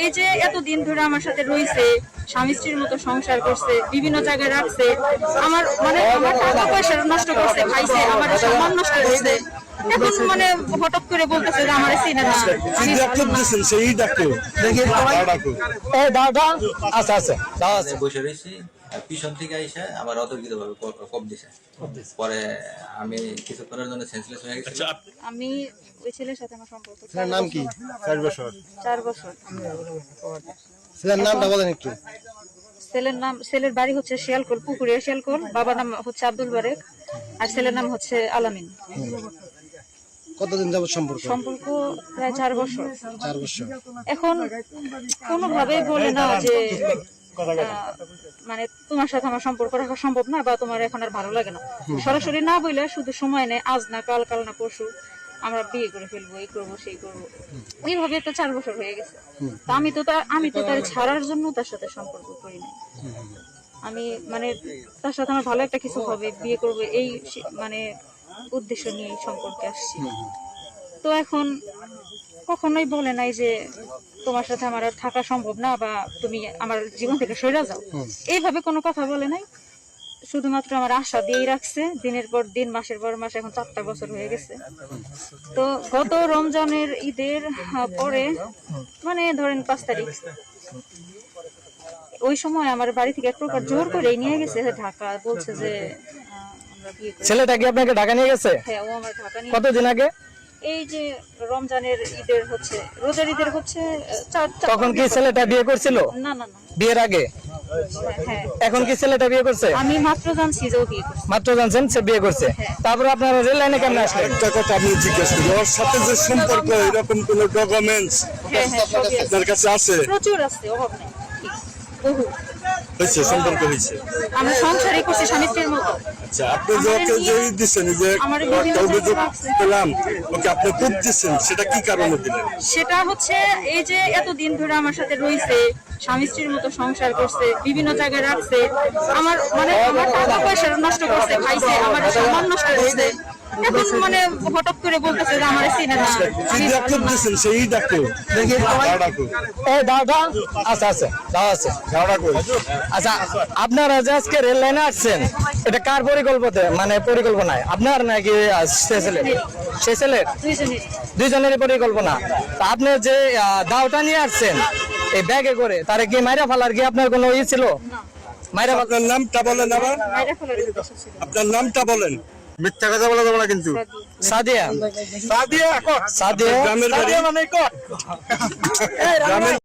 এই যে এতদিন ধরে আমার সাথে রয়েছে, স্বামী স্ত্রীর মতো সংসার করছে, বিভিন্ন জায়গায় রাখছে, আমার আমার টাকা পয়সা নষ্ট করছে, খাইছে, আমার সম্মান নষ্ট করছে। এখন হঠাৎ করে বলতেছে যে আমার চিনে না। কি ডাক্তার দিয়েছেন সেই ডাক্তার দেখি এই দাদা আচ্ছা আচ্ছা দাদা আছে বসে রয়েছি, পিছন থেকে আইসা আমার অতর্কিত ভাবে কপ দিছে। পরে আমি কিছুক্ষণের জন্য সেন্সলেস হয়ে গেছি। আমি ওই ছেলের সাথে আমার সম্পর্ক ছেলের নাম কি? 4 বছর। 4 বছর। ছেলের নামটা বলেন একটু। ছেলের বাড়ি হচ্ছে শিয়ালকোল, পুকুরিয়া শিয়ালকোল। বাবার নাম হচ্ছে আব্দুল বারেক, আর ছেলের নাম হচ্ছে আলামিন। কতদিন যাবত সম্পর্ক? প্রায় 4 বছর। 4 বছর। এখন কোনোভাবেই বলে না যে তোমার সাথে আমার সম্পর্ক রাখা সম্ভব না, বা তোমার এখন আর ভালো লাগে না। সরাসরি না বলে শুধু সময় নেই, আজ না কাল, কাল না পরশু আমরা বিয়ে করে ফেলবো, এই করবো সেই করবো, এইভাবে তো 4 বছর হয়ে গেছে। তা আমি তো তার ছাড়ার জন্য তার সাথে সম্পর্ক করি না। আমি তার সাথে আমার ভালো একটা কিছু হবে, বিয়ে করবো, এই উদ্দেশ্য নিয়ে সম্পর্কে আসছি। তো এখন কখনোই বলে নাই যে তোমার সাথে আমার আর থাকা সম্ভব না, বা তুমি আমার জীবন থেকে সরে যাও, এইভাবে কোনো কথা বলে নাই। শুধুমাত্র আমার আশা দিয়েই রাখছে, দিনের পর দিন, মাসের পর মাস, এখন 4টা বছর হয়ে গেছে। তো গত রমজানের ঈদের পরে ধরেন 5 তারিখ, ওই সময় আমার বাড়ি থেকে এক প্রকার জোর করে নিয়ে গেছে ঢাকা। বলছে যে আমরা বিয়ে করব। ছেলেটা কি আপনাকে ঢাকা নিয়ে গেছে? হ্যাঁ, ও আমার ঢাকা নিয়ে। কতদিন আগে? এই যে রমজানের ঈদের হচ্ছে, রোজার ঈদের হচ্ছে। তখন কি ছেলেটা বিয়ে করছিল? না না না, বিয়ের আগে। হ্যাঁ। এখন কি ছেলেটা বিয়ে করছে? আমি মাত্র জানছি যে ও বিয়ে করছে। মাত্র জানছেন সে বিয়ে করছে? তারপর আপনারা রেল লাইনে কেমন আসলেন? একটা কথা আপনি জিজ্ঞেস করুন, ওর সাথে যে সম্পর্ক, এরকম কোন ডকুমেন্টস আপনার কাছে আছে? প্রচুর আছে, অভাব নেই, বহু হয়েছে, সম্পর্ক হয়েছে। আমরা সংসারই করছি স্বামী স্ত্রীর মতো। আচ্ছা, আপনি যে ওকে যে দিচ্ছেন, যে একটা অভিযোগ পেলাম, ওকে আপনি খুব দিচ্ছেন, সেটা কি কারণে দিলেন? সেটা হচ্ছে এই যে এতদিন ধরে আমার সাথে রয়েছে, স্বামী স্ত্রীর মতো সংসার করছে, বিভিন্ন জায়গায় রাখছে, আমার টাকা পয়সা নষ্ট করছে, খাইছে, আমার সম্মান নষ্ট করছে। এখন হঠাৎ করে বলতেছে যে আমার চিনে না। কি ডাক্তার দিয়েছেন সেই ডাক্তার দেখি এই দাদা আচ্ছা আচ্ছা দাদা আছে আচ্ছা, আপনারা যে আজকে রেল লাইনে আসছেন, এটা কার পরিকল্পনায়? আপনার নাকি সে ছেলের? দুইজনেরই পরিকল্পনা। তা আপনি যে দাওটা নিয়ে আসছেন এই ব্যাগে করে, তারে কি মাইরা ফেলার কি আপনার কোনো ই ছিল? আপনার নামটা বলেন আবার, আপনার নামটা বলেন। মিথ্যা কথা বলা যাবে না কিন্তু। সাদিয়া। সাদিয়া সাদিয়া গ্রামের বাড়ি?